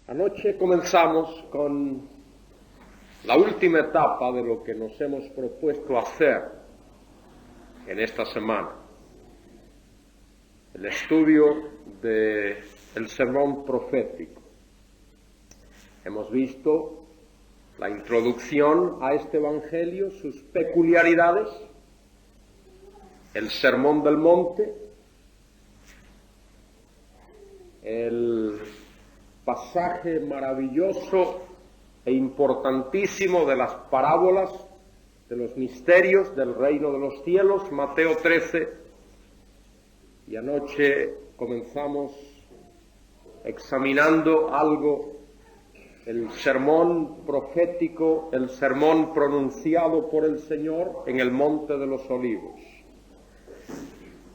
Anoche comenzamos con la última etapa de lo que nos hemos propuesto hacer en esta semana, el estudio del sermón profético. Hemos visto la introducción a este evangelio, sus peculiaridades, el sermón del monte, el pasaje maravilloso e importantísimo de las parábolas de los misterios del reino de los cielos, Mateo 13, y anoche comenzamos examinando algo, el sermón profético, el sermón pronunciado por el Señor en el Monte de los Olivos.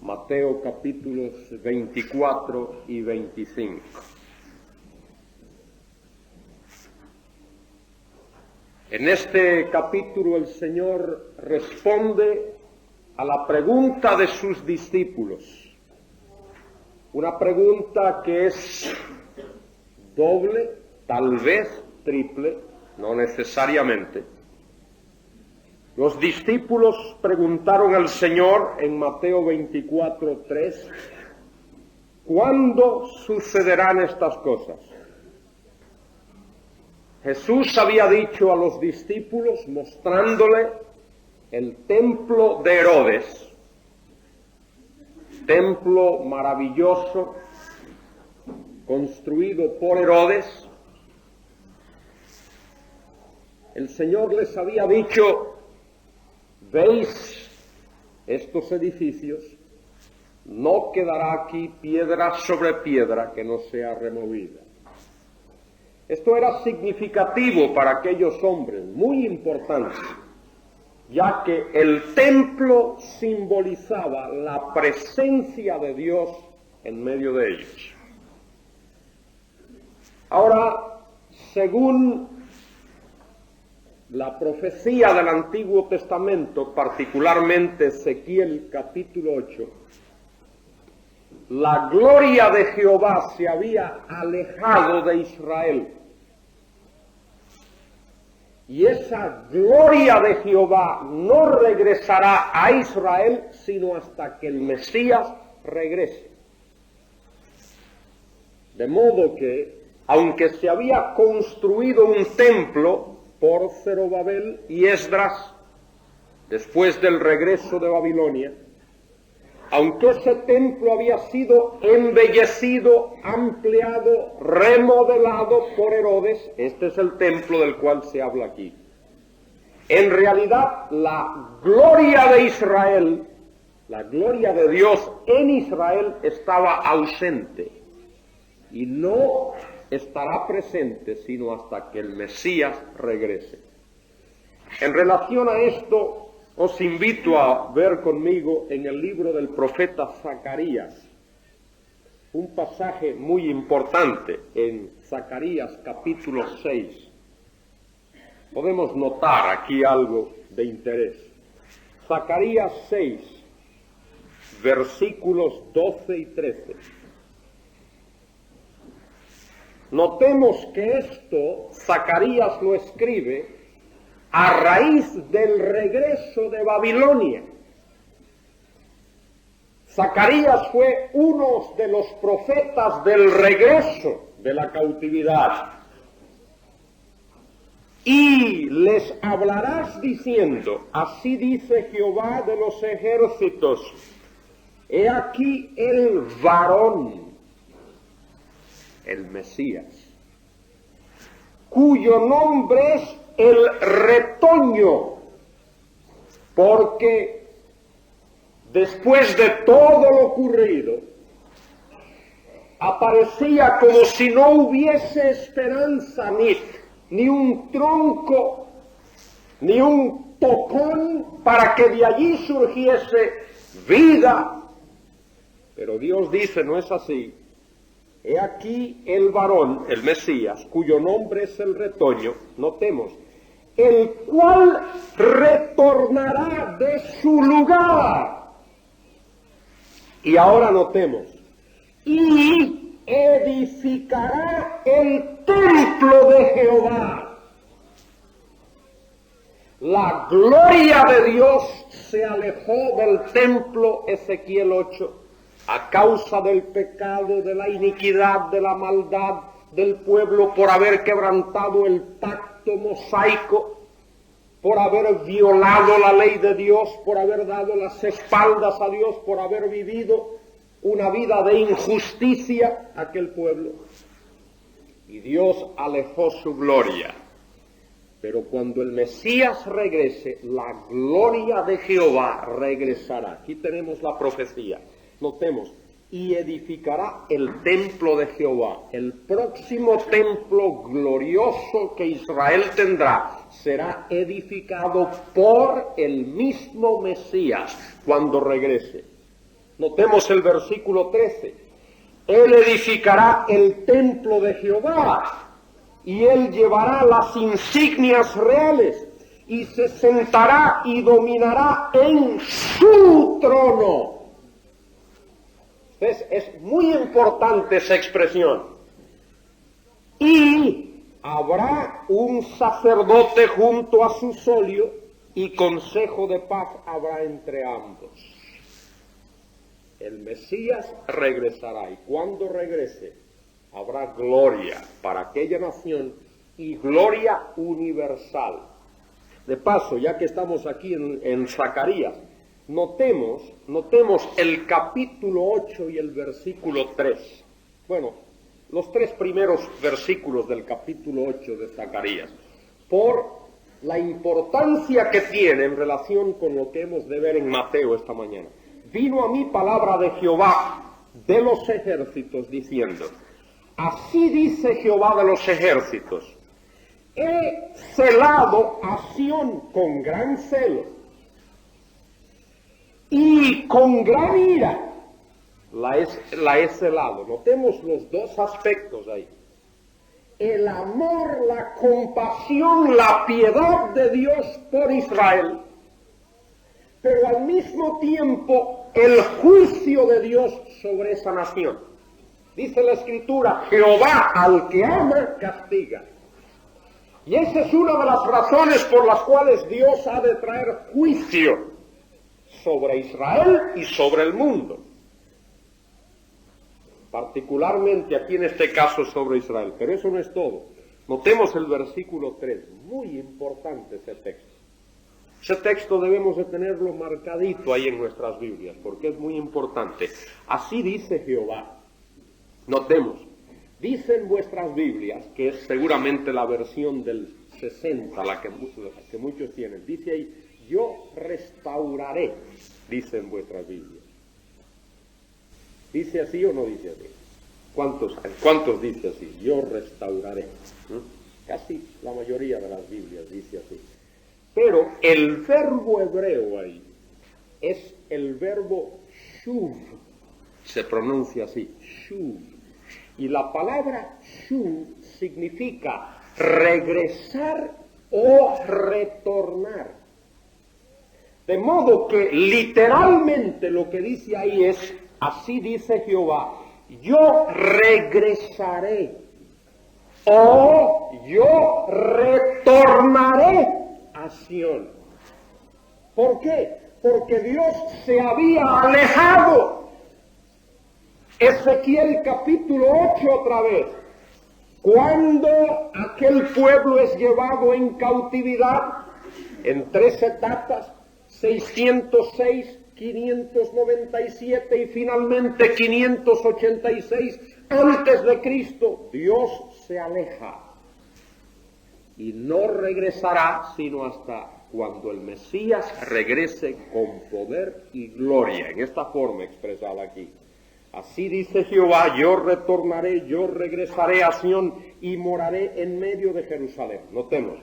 Mateo capítulos 24 y 25. En este capítulo el Señor responde a la pregunta de sus discípulos, una pregunta que es doble, tal vez triple, no necesariamente. Los discípulos preguntaron al Señor en Mateo 24:3, ¿cuándo sucederán estas cosas? Jesús había dicho a los discípulos, mostrándole el templo de Herodes, templo maravilloso, construido por Herodes. El Señor les había dicho, ¿veis estos edificios? No quedará aquí piedra sobre piedra que no sea removida. Esto era significativo para aquellos hombres, muy importante, ya que el templo simbolizaba la presencia de Dios en medio de ellos. Ahora, según la profecía del Antiguo Testamento, particularmente Ezequiel capítulo 8, la gloria de Jehová se había alejado de Israel. Y esa gloria de Jehová no regresará a Israel sino hasta que el Mesías regrese. De modo que, aunque se había construido un templo por Zorobabel y Esdras, después del regreso de Babilonia, aunque ese templo había sido embellecido, ampliado, remodelado por Herodes, este es el templo del cual se habla aquí. En realidad, la gloria de Israel, la gloria de Dios en Israel estaba ausente y no estará presente sino hasta que el Mesías regrese. En relación a esto, os invito a ver conmigo en el libro del profeta Zacarías, un pasaje muy importante en Zacarías capítulo 6. Podemos notar aquí algo de interés. Zacarías 6, versículos 12 y 13. Notemos que esto Zacarías lo escribe a raíz del regreso de Babilonia. Zacarías fue uno de los profetas del regreso de la cautividad. Y les hablarás diciendo, así dice Jehová de los ejércitos, he aquí el varón, el Mesías, cuyo nombre es el retoño, porque después de todo lo ocurrido, aparecía como si no hubiese esperanza, ni un tronco, ni un tocón para que de allí surgiese vida. Pero Dios dice, no es así. He aquí el varón, el Mesías, cuyo nombre es el retoño, notemos, el cual retornará de su lugar. Y ahora notemos, y edificará el templo de Jehová. La gloria de Dios se alejó del templo, Ezequiel 8, a causa del pecado, de la iniquidad, de la maldad del pueblo, por haber quebrantado el pacto mosaico, por haber violado la ley de Dios, por haber dado las espaldas a Dios, por haber vivido una vida de injusticia aquel pueblo. Y Dios alejó su gloria. Pero cuando el Mesías regrese, la gloria de Jehová regresará. Aquí tenemos la profecía. Notemos, y edificará el templo de Jehová. El próximo templo glorioso que Israel tendrá será edificado por el mismo Mesías cuando regrese. Notemos el versículo 13. Él edificará el templo de Jehová y él llevará las insignias reales y se sentará y dominará en su trono. Entonces, es muy importante esa expresión. Y habrá un sacerdote junto a su solio y consejo de paz habrá entre ambos. El Mesías regresará y cuando regrese habrá gloria para aquella nación y gloria universal. De paso, ya que estamos aquí en Zacarías, notemos el capítulo 8 y el versículo 3. Bueno, los 3 primeros versículos del capítulo 8 de Zacarías, por la importancia que tiene en relación con lo que hemos de ver en Mateo esta mañana. Vino a mí palabra de Jehová de los ejércitos diciendo, así dice Jehová de los ejércitos, he celado a Sión con gran celo y con gran ira la he celado. Notemos los dos aspectos ahí. El amor, la compasión, la piedad de Dios por Israel, pero al mismo tiempo el juicio de Dios sobre esa nación. Dice la Escritura, Jehová al que ama castiga. Y esa es una de las razones por las cuales Dios ha de traer juicio sobre Israel y sobre el mundo. Particularmente aquí en este caso sobre Israel. Pero eso no es todo. Notemos el versículo 3. Muy importante ese texto. Ese texto debemos de tenerlo marcadito ahí en nuestras Biblias, porque es muy importante. Así dice Jehová. Notemos, dice en vuestras Biblias, que es seguramente la versión del 60, la que muchos tienen, dice ahí, yo restauraré, dice en vuestras Biblias. ¿Dice así o no dice así? ¿Cuántos dice así? Yo restauraré. Casi la mayoría de las Biblias dice así. Pero el verbo hebreo ahí es el verbo shuv, se pronuncia así, shuv. Y la palabra shuv significa regresar o retornar. De modo que literalmente lo que dice ahí es, así dice Jehová, yo regresaré o yo retornaré a Sión. ¿Por qué? Porque Dios se había alejado. Ezequiel capítulo 8 otra vez. Cuando aquel pueblo es llevado en cautividad en 3 etapas, 606, 597 y finalmente 586 antes de Cristo, Dios se aleja. Y no regresará sino hasta cuando el Mesías regrese con poder y gloria, en esta forma expresada aquí. Así dice Jehová, yo retornaré, yo regresaré a Sión y moraré en medio de Jerusalén. Notemos.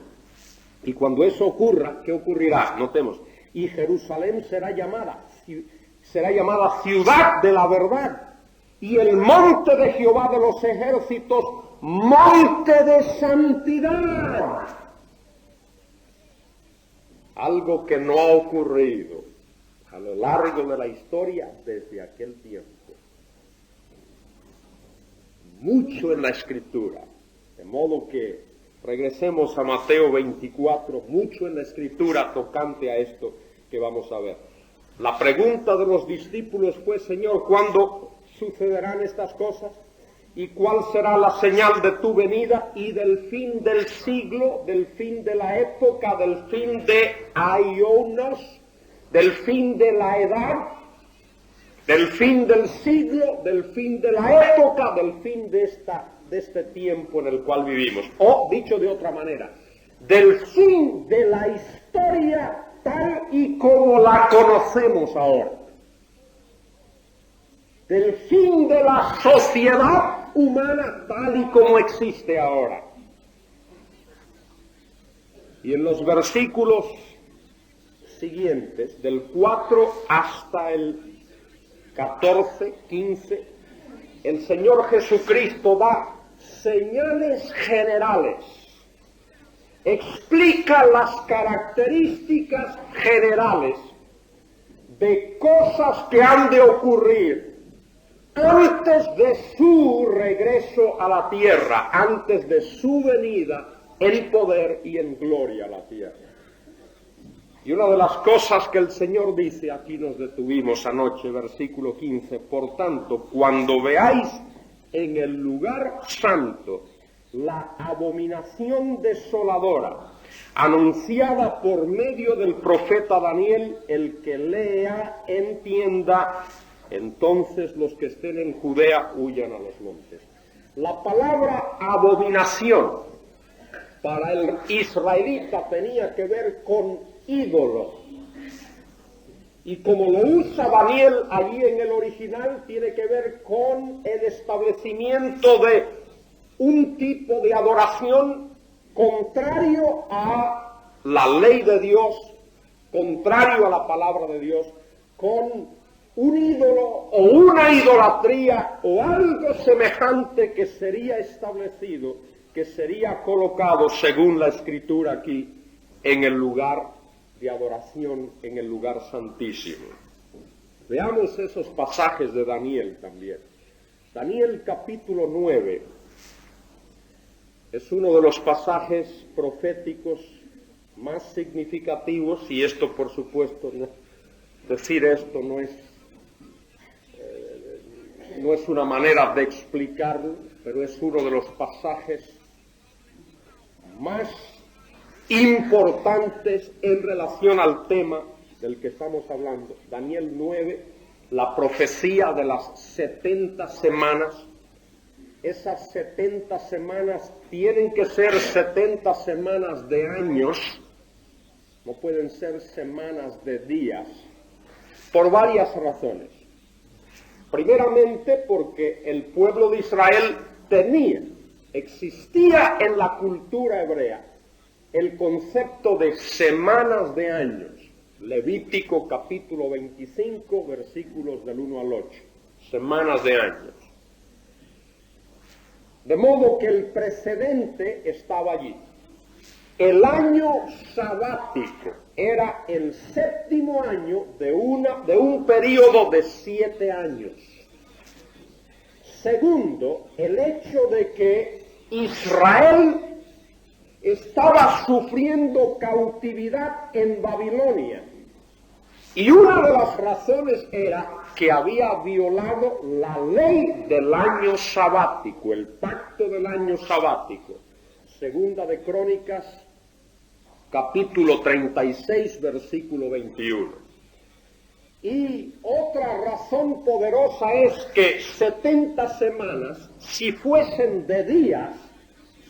Y cuando eso ocurra, ¿qué ocurrirá? Notemos. Y Jerusalén será llamada ciudad de la verdad. Y el monte de Jehová de los ejércitos, monte de santidad. Algo que no ha ocurrido a lo largo de la historia desde aquel tiempo. mucho en la Escritura. De modo que regresemos a Mateo 24, mucho en la Escritura tocante a esto que vamos a ver. La pregunta de los discípulos fue: Señor, ¿cuándo sucederán estas cosas? ¿Y cuál será la señal de tu venida y del fin del siglo, del fin de la época, del fin de Aionos, del fin de la edad, del fin del siglo, del fin de la época, del fin de este tiempo en el cual vivimos? O, dicho de otra manera, del fin de la historia tal y como la conocemos ahora. Del fin de la sociedad humana tal y como existe ahora. Y en los versículos siguientes, del 4 hasta el 14, 15, el Señor Jesucristo da señales generales, explica las características generales de cosas que han de ocurrir antes de su regreso a la tierra, antes de su venida en poder y en gloria a la tierra. Y una de las cosas que el Señor dice, aquí nos detuvimos anoche, versículo 15, por tanto, cuando veáis en el lugar santo la abominación desoladora, anunciada por medio del profeta Daniel, el que lea, entienda. Entonces los que estén en Judea huyan a los montes. La palabra abominación para el israelita tenía que ver con ídolo. Y como lo usa Daniel allí en el original, tiene que ver con el establecimiento de un tipo de adoración contrario a la ley de Dios, contrario a la palabra de Dios, con un ídolo o una idolatría o algo semejante que sería establecido, que sería colocado, según la Escritura aquí, en el lugar de adoración, en el lugar santísimo. Veamos esos pasajes de Daniel también. Daniel capítulo 9 es uno de los pasajes proféticos más significativos, y esto por supuesto, decir esto no es una manera de explicarlo, pero es uno de los pasajes más importantes en relación al tema del que estamos hablando. Daniel 9, la profecía de las 70 semanas. Esas 70 semanas tienen que ser 70 semanas de años, no pueden ser semanas de días, por varias razones. Primeramente porque el pueblo de Israel existía en la cultura hebrea el concepto de semanas de años. Levítico capítulo 25, versículos del 1 al 8. Semanas de años. De modo que el precedente estaba allí. El año sabático era el séptimo año de un período de 7 años. Segundo, el hecho de que Israel estaba sufriendo cautividad en Babilonia. Y una de las razones era que había violado la ley del año sabático, el pacto del año sabático. Segunda de Crónicas, capítulo 36, versículo 21. Y otra razón poderosa es que 70 semanas, si fuesen de días,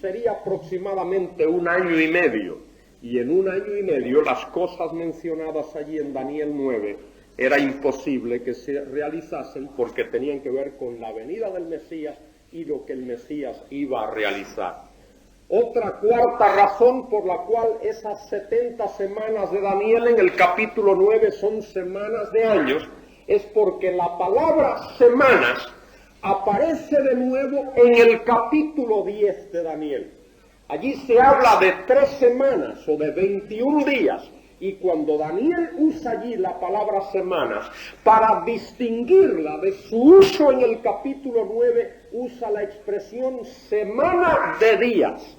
sería aproximadamente 1 año y medio. Y en 1 año y medio las cosas mencionadas allí en Daniel 9 era imposible que se realizasen porque tenían que ver con la venida del Mesías y lo que el Mesías iba a realizar. Otra cuarta razón por la cual esas 70 semanas de Daniel en el capítulo 9 son semanas de años es porque la palabra semanas aparece de nuevo en el capítulo 10 de Daniel. Allí se habla de 3 semanas o de 21 días Y cuando Daniel usa allí la palabra semanas, para distinguirla de su uso en el capítulo 9, usa la expresión semana de días.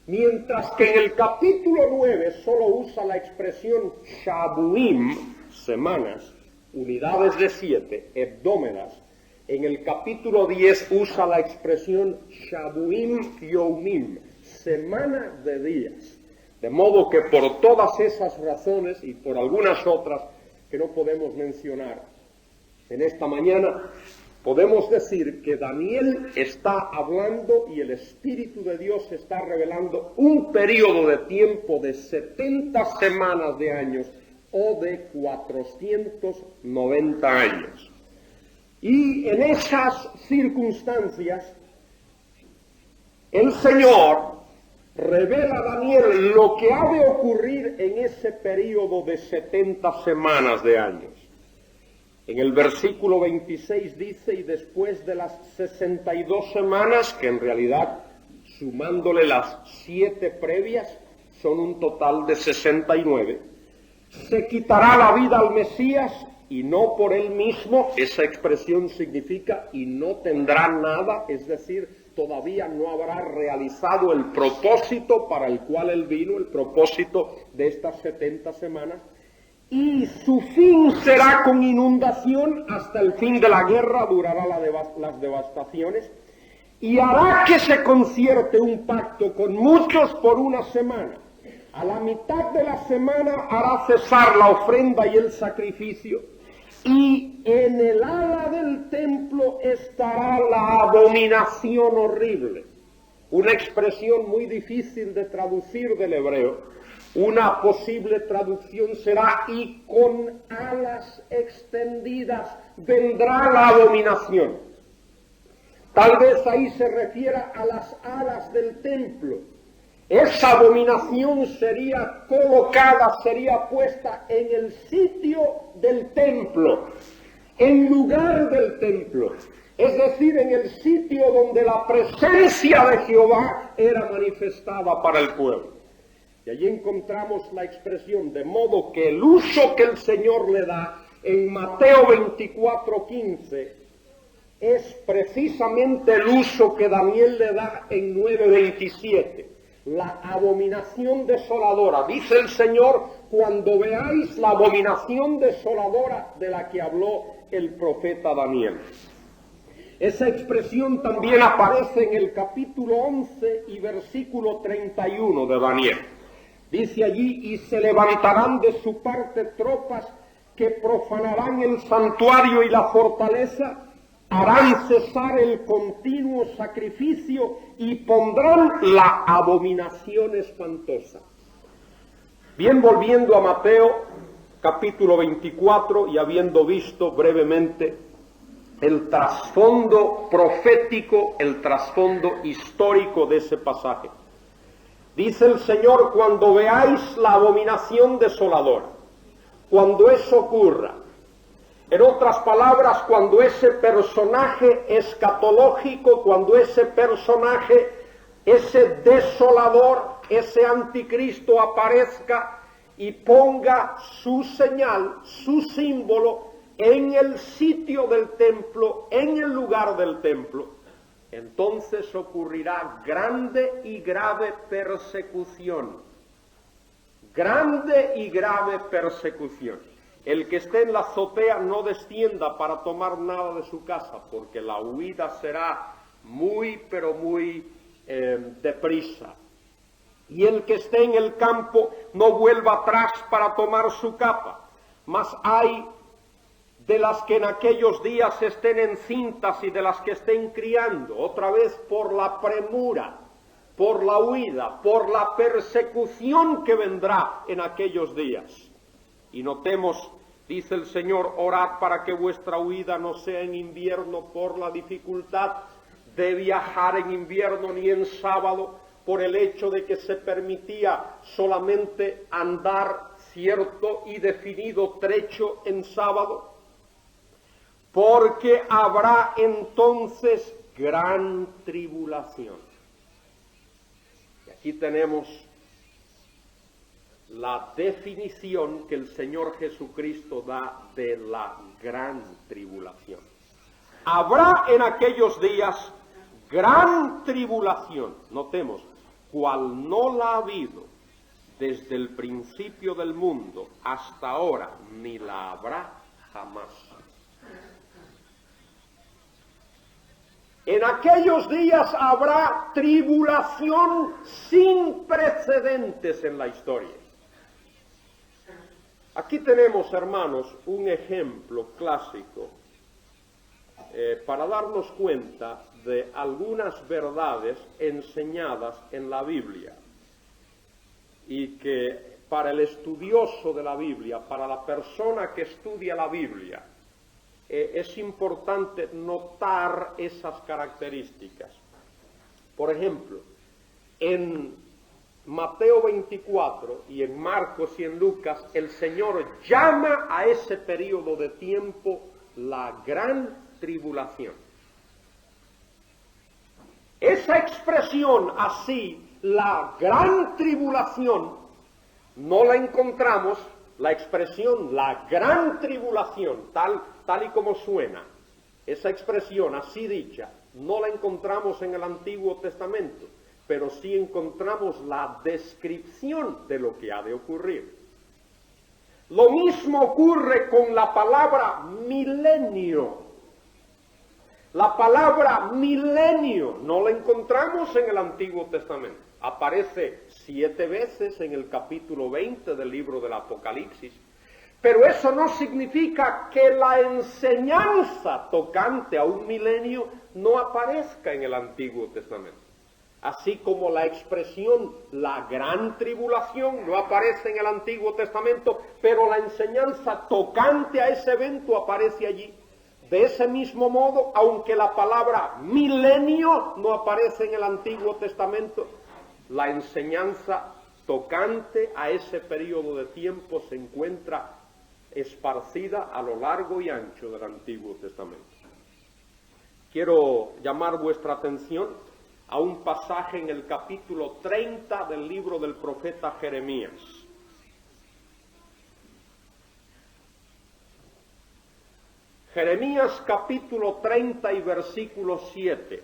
Mientras que en el capítulo 9 solo usa la expresión shabuim, semanas, unidades de 7, hebdómedas. En el capítulo 10 usa la expresión shabuim yomim, semana de días. De modo que por todas esas razones y por algunas otras que no podemos mencionar en esta mañana, podemos decir que Daniel está hablando y el Espíritu de Dios está revelando un periodo de tiempo de 70 semanas de años o de 490 años. Y en esas circunstancias, el Señor revela a Daniel lo que ha de ocurrir en ese periodo de 70 semanas de años. En el versículo 26 dice, y después de las 62 semanas, que en realidad, sumándole las 7 previas, son un total de 69, se quitará la vida al Mesías, y no por él mismo. Esa expresión significa, y no tendrá nada, es decir, todavía no habrá realizado el propósito para el cual él vino, el propósito de estas 70 semanas, y su fin será con inundación. Hasta el fin de la guerra durará las devastaciones, y hará que se concierte un pacto con muchos por una semana. A la mitad de la semana hará cesar la ofrenda y el sacrificio, y en el ala del templo estará la abominación horrible. Una expresión muy difícil de traducir del hebreo. Una posible traducción será, y con alas extendidas vendrá la abominación. Tal vez ahí se refiera a las alas del templo. Esa abominación sería colocada, sería puesta en el sitio del templo, en lugar del templo, es decir, en el sitio donde la presencia de Jehová era manifestada para el pueblo. Y allí encontramos la expresión, de modo que el uso que el Señor le da en Mateo 24:15 es precisamente el uso que Daniel le da en 9:27. La abominación desoladora, dice el Señor, cuando veáis la abominación desoladora de la que habló el profeta Daniel. Esa expresión también aparece en el capítulo 11 y versículo 31 de Daniel. Dice allí, y se levantarán de su parte tropas que profanarán el santuario y la fortaleza, harán cesar el continuo sacrificio y pondrán la abominación espantosa. Bien, volviendo a Mateo capítulo 24 y habiendo visto brevemente el trasfondo profético, el trasfondo histórico de ese pasaje. Dice el Señor, cuando veáis la abominación desoladora, cuando eso ocurra, en otras palabras, cuando ese personaje escatológico, cuando ese personaje, ese desolador, ese anticristo aparezca y ponga su señal, su símbolo en el sitio del templo, en el lugar del templo, entonces ocurrirá grande y grave persecución. Grande y grave persecución. El que esté en la azotea no descienda para tomar nada de su casa, porque la huida será muy, pero muy deprisa. Y el que esté en el campo no vuelva atrás para tomar su capa. Mas hay de las que en aquellos días estén encintas y de las que estén criando, otra vez por la premura, por la huida, por la persecución que vendrá en aquellos días. Y notemos, dice el Señor, orad para que vuestra huida no sea en invierno por la dificultad de viajar en invierno ni en sábado, por el hecho de que se permitía solamente andar cierto y definido trecho en sábado, porque habrá entonces gran tribulación. Y aquí tenemos la definición que el Señor Jesucristo da de la gran tribulación. Habrá en aquellos días gran tribulación, notemos, cual no la ha habido desde el principio del mundo hasta ahora, ni la habrá jamás. En aquellos días habrá tribulación sin precedentes en la historia. Aquí tenemos, hermanos, un ejemplo clásico para darnos cuenta de algunas verdades enseñadas en la Biblia y que para el estudioso de la Biblia, para la persona que estudia la Biblia, es importante notar esas características. Por ejemplo, en Mateo 24 y en Marcos y en Lucas, el Señor llama a ese periodo de tiempo la gran tribulación. Esa expresión así, la gran tribulación, no la encontramos, la expresión la gran tribulación, tal y como suena, esa expresión así dicha, no la encontramos en el Antiguo Testamento, pero sí encontramos la descripción de lo que ha de ocurrir. Lo mismo ocurre con la palabra milenio. La palabra milenio no la encontramos en el Antiguo Testamento. Aparece 7 veces en el capítulo 20 del libro del Apocalipsis. Pero eso no significa que la enseñanza tocante a un milenio no aparezca en el Antiguo Testamento. Así como la expresión la gran tribulación no aparece en el Antiguo Testamento, pero la enseñanza tocante a ese evento aparece allí. De ese mismo modo, aunque la palabra milenio no aparece en el Antiguo Testamento, la enseñanza tocante a ese periodo de tiempo se encuentra esparcida a lo largo y ancho del Antiguo Testamento. Quiero llamar vuestra atención a un pasaje en el capítulo 30 del libro del profeta Jeremías. Jeremías capítulo 30 y versículo 7.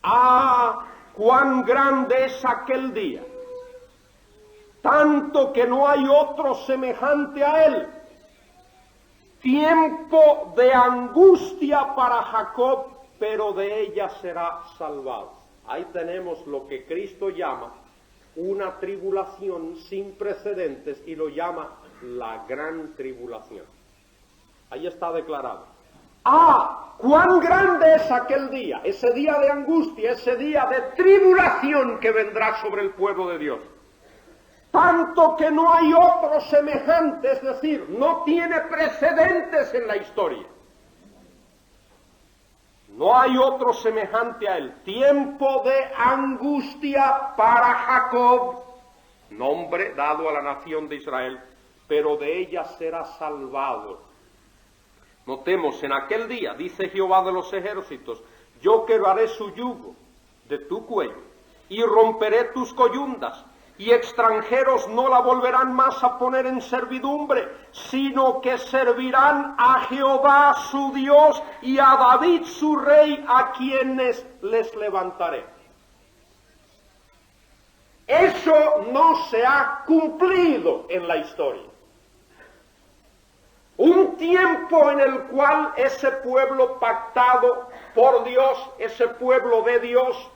¡Ah, cuán grande es aquel día! Tanto que no hay otro semejante a él. Tiempo de angustia para Jacob, pero de ella será salvado. Ahí tenemos lo que Cristo llama una tribulación sin precedentes y lo llama la gran tribulación. Ahí está declarado. ¡Ah! ¡Cuán grande es aquel día! Ese día de angustia, ese día de tribulación que vendrá sobre el pueblo de Dios. Tanto que no hay otro semejante, es decir, no tiene precedentes en la historia. No hay otro semejante a él. Tiempo de angustia para Jacob, nombre dado a la nación de Israel, pero de ella será salvado. Notemos, en aquel día, dice Jehová de los ejércitos, yo quebraré su yugo de tu cuello y romperé tus coyundas, y extranjeros no la volverán más a poner en servidumbre, sino que servirán a Jehová su Dios y a David su rey, a quienes les levantaré. Eso no se ha cumplido en la historia. Un tiempo en el cual ese pueblo pactado por Dios, ese pueblo de Dios,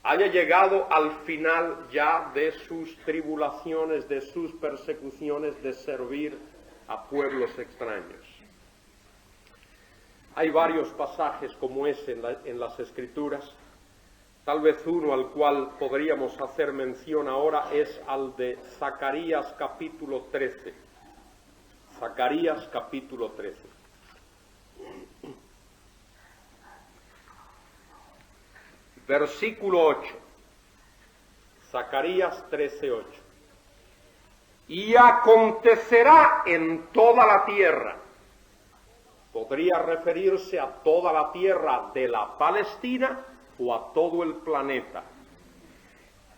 haya llegado al final ya de sus tribulaciones, de sus persecuciones, de servir a pueblos extraños. Hay varios pasajes como ese en las Escrituras. Tal vez uno al cual podríamos hacer mención ahora es al de Zacarías capítulo 13. Zacarías capítulo 13. Versículo 8. Zacarías 13:8. Y acontecerá en toda la tierra Podría referirse a toda la tierra de la Palestina o a todo el planeta.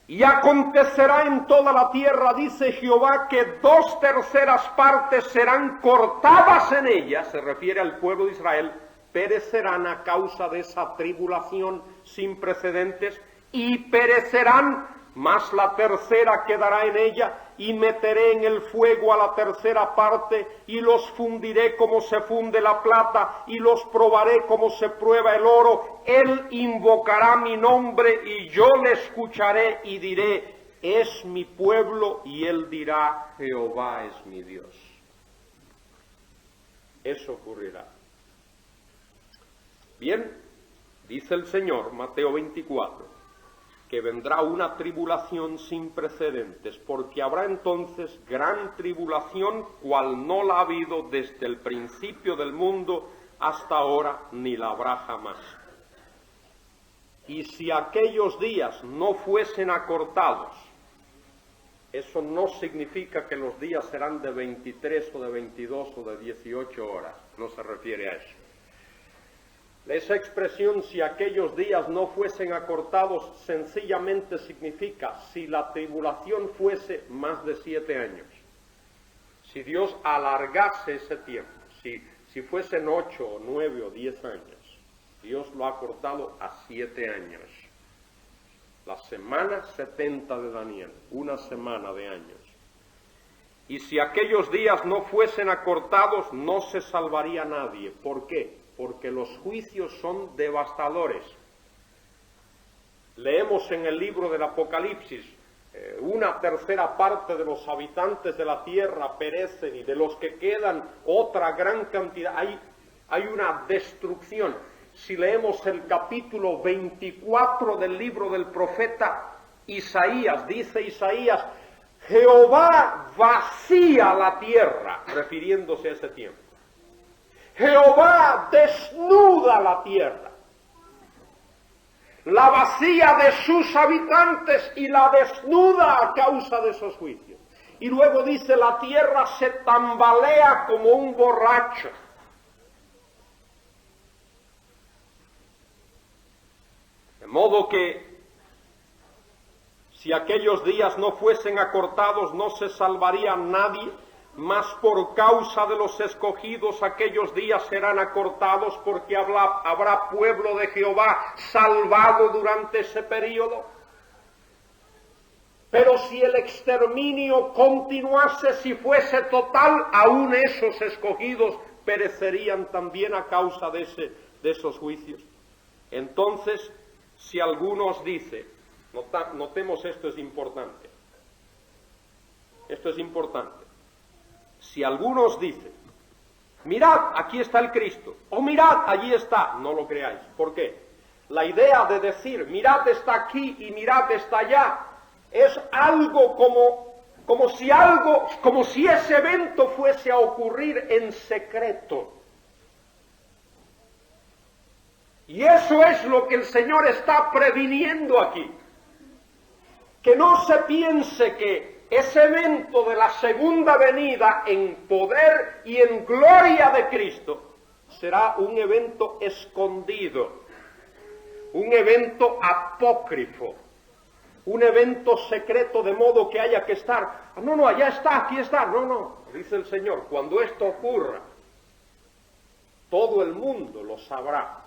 Y acontecerá en toda la tierra, dice Jehová, que 2/3 partes serán cortadas en ella, se refiere al pueblo de Israel, perecerán a causa de esa tribulación sin precedentes, y perecerán, mas la 1/3 quedará en ella, y meteré en el fuego a la 1/3 parte, y los fundiré como se funde la plata, y los probaré como se prueba el oro. Él invocará mi nombre, y yo le escucharé, y diré, es mi pueblo, y él dirá, Jehová es mi Dios. Eso ocurrirá. Bien, dice el Señor, Mateo 24, que vendrá una tribulación sin precedentes, porque habrá entonces gran tribulación, cual no la ha habido desde el principio del mundo hasta ahora, ni la habrá jamás. Y si aquellos días no fuesen acortados, eso no significa que los días serán de 23 o de 22 o de 18 horas, no se refiere a eso. Esa expresión, si aquellos días no fuesen acortados, sencillamente significa si la tribulación fuese más de 7 años. Si Dios alargase ese tiempo, si fuesen 8 o 9 o 10 años, Dios lo ha acortado a 7 años. La semana 70 de Daniel, una semana de años. Y si aquellos días no fuesen acortados, no se salvaría nadie. ¿Por qué? Porque los juicios son devastadores. Leemos en el libro del Apocalipsis, 1/3 parte de los habitantes de la tierra perecen, y de los que quedan otra gran cantidad. Hay una destrucción. Si leemos el capítulo 24 del libro del profeta Isaías, dice Isaías, Jehová vacía la tierra, refiriéndose a ese tiempo. Jehová desnuda la tierra, la vacía de sus habitantes y la desnuda a causa de esos juicios. Y luego dice, la tierra se tambalea como un borracho. De modo que si aquellos días no fuesen acortados, no se salvaría nadie. Mas por causa de los escogidos aquellos días serán acortados, porque habrá pueblo de Jehová salvado durante ese período. Pero si el exterminio continuase, si fuese total, aún esos escogidos perecerían también a causa de esos juicios. Entonces, si algunos dicen, notemos esto es importante, si algunos dicen, mirad, aquí está el Cristo, o mirad, allí está, no lo creáis. ¿Por qué? La idea de decir, mirad, está aquí y mirad, está allá, es algo como si ese evento fuese a ocurrir en secreto. Y eso es lo que el Señor está previniendo aquí. Que no se piense que ese evento de la segunda venida en poder y en gloria de Cristo será un evento escondido, un evento apócrifo, un evento secreto, de modo que haya que estar, no, allá está, aquí está, no, dice el Señor, cuando esto ocurra, todo el mundo lo sabrá.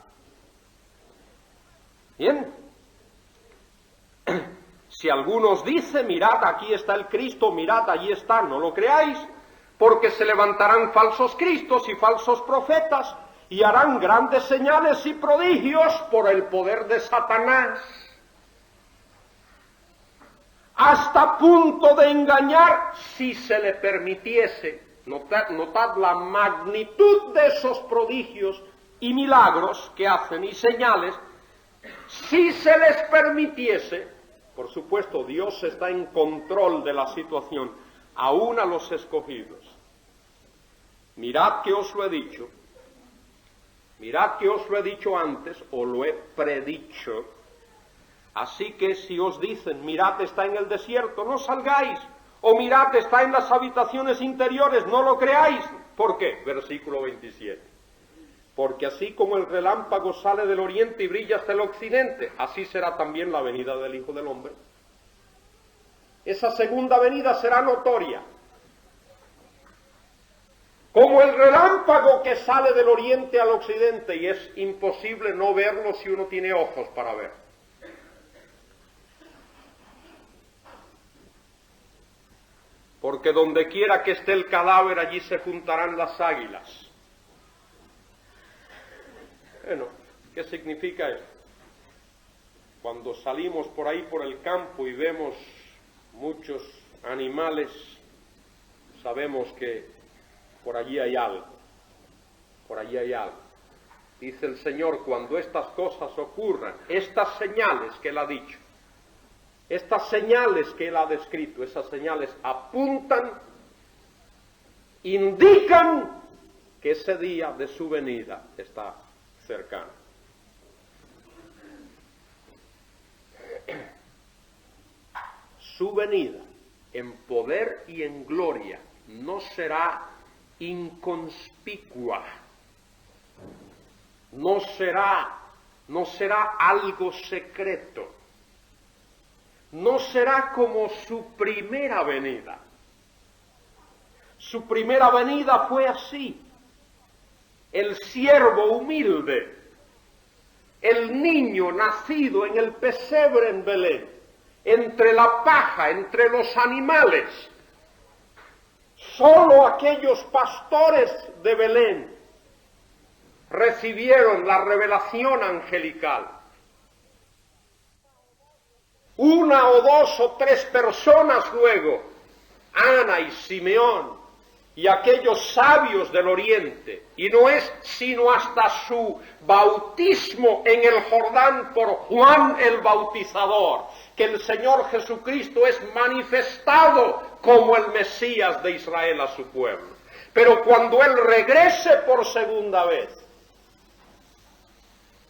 Bien, si algunos dicen, mirad, aquí está el Cristo, mirad, allí está, no lo creáis, porque se levantarán falsos cristos y falsos profetas, y harán grandes señales y prodigios por el poder de Satanás, hasta punto de engañar, si se le permitiese. Notad la magnitud de esos prodigios y milagros que hacen y señales. Si se les permitiese, por supuesto, Dios está en control de la situación, aún a los escogidos. Mirad que os lo he dicho antes, o lo he predicho. Así que si os dicen, mirad, está en el desierto, no salgáis, o mirad, está en las habitaciones interiores, no lo creáis. ¿Por qué? Versículo 27. Porque así como el relámpago sale del oriente y brilla hasta el occidente, así será también la venida del Hijo del Hombre. Esa segunda venida será notoria. Como el relámpago que sale del oriente al occidente, y es imposible no verlo si uno tiene ojos para ver. Porque donde quiera que esté el cadáver, allí se juntarán las águilas. Bueno, ¿qué significa esto? Cuando salimos por ahí por el campo y vemos muchos animales, sabemos que por allí hay algo, por allí hay algo. Dice el Señor, cuando estas cosas ocurran, estas señales que Él ha dicho, estas señales que Él ha descrito, esas señales apuntan, indican que ese día de su venida está cercano. Su venida en poder y en gloria no será inconspicua, no será algo secreto, no será como su primera venida. Su primera venida fue así. El siervo humilde, el niño nacido en el pesebre en Belén, entre la paja, entre los animales. Solo aquellos pastores de Belén recibieron la revelación angelical. Una o dos o tres personas luego, Ana y Simeón, y aquellos sabios del oriente, y no es sino hasta su bautismo en el Jordán por Juan el Bautizador, que el Señor Jesucristo es manifestado como el Mesías de Israel a su pueblo. Pero cuando Él regrese por segunda vez,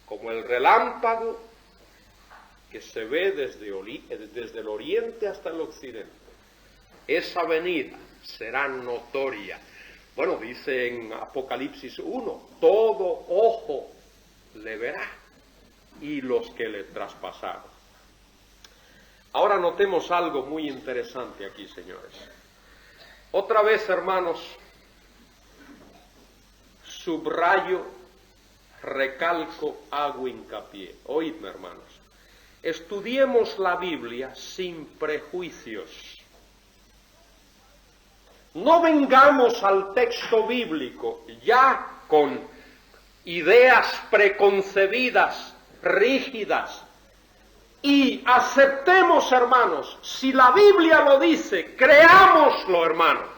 como el relámpago que se ve desde el oriente hasta el occidente, esa venida será notoria. Bueno, dice en Apocalipsis 1, todo ojo le verá, y los que le traspasaron. Ahora notemos algo muy interesante aquí, señores. Otra vez, hermanos, subrayo, recalco, hago hincapié. Oídme, hermanos. Estudiemos la Biblia sin prejuicios. No vengamos al texto bíblico ya con ideas preconcebidas, rígidas, y aceptemos, hermanos, si la Biblia lo dice, creámoslo, hermanos.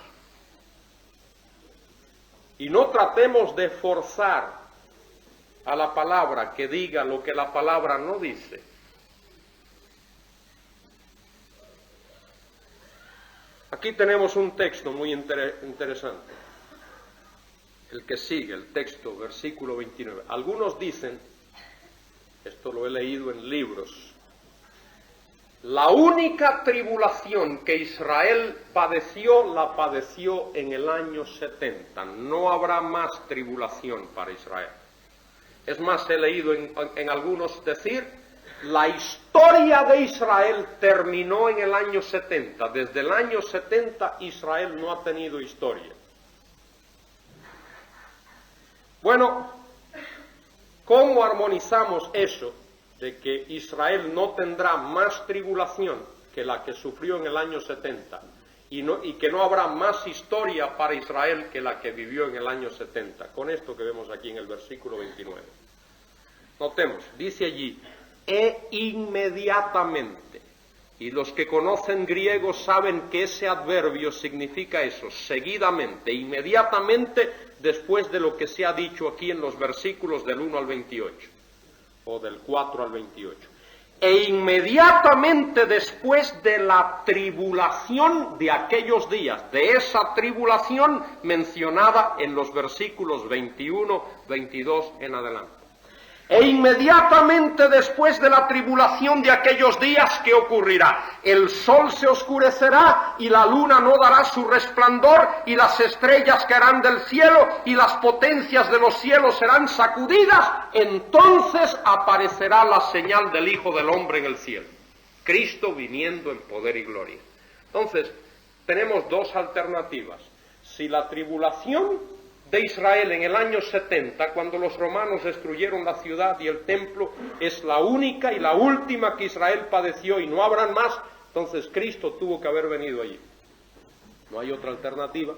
Y no tratemos de forzar a la palabra que diga lo que la palabra no dice. Aquí tenemos un texto muy interesante, el que sigue, el texto, versículo 29. Algunos dicen, esto lo he leído en libros, la única tribulación que Israel padeció, la padeció en el año 70. No habrá más tribulación para Israel. Es más, he leído en algunos decir, la historia de Israel terminó en el año 70. Desde el año 70 Israel no ha tenido historia. Bueno, ¿cómo armonizamos eso de que Israel no tendrá más tribulación que la que sufrió en el año 70 y que no habrá más historia para Israel que la que vivió en el año 70? Con esto que vemos aquí en el versículo 29. Notemos, dice allí, e inmediatamente. Y los que conocen griego saben que ese adverbio significa eso, seguidamente, inmediatamente después de lo que se ha dicho aquí en los versículos del 1 al 28, o del 4 al 28. E inmediatamente después de la tribulación de aquellos días, de esa tribulación mencionada en los versículos 21, 22 en adelante. E inmediatamente después de la tribulación de aquellos días, ¿qué ocurrirá? El sol se oscurecerá y la luna no dará su resplandor y las estrellas caerán del cielo y las potencias de los cielos serán sacudidas. Entonces aparecerá la señal del Hijo del Hombre en el cielo. Cristo viniendo en poder y gloria. Entonces, tenemos dos alternativas. Si la tribulación de Israel en el año 70, cuando los romanos destruyeron la ciudad y el templo, es la única y la última que Israel padeció y no habrán más, entonces Cristo tuvo que haber venido allí. No hay otra alternativa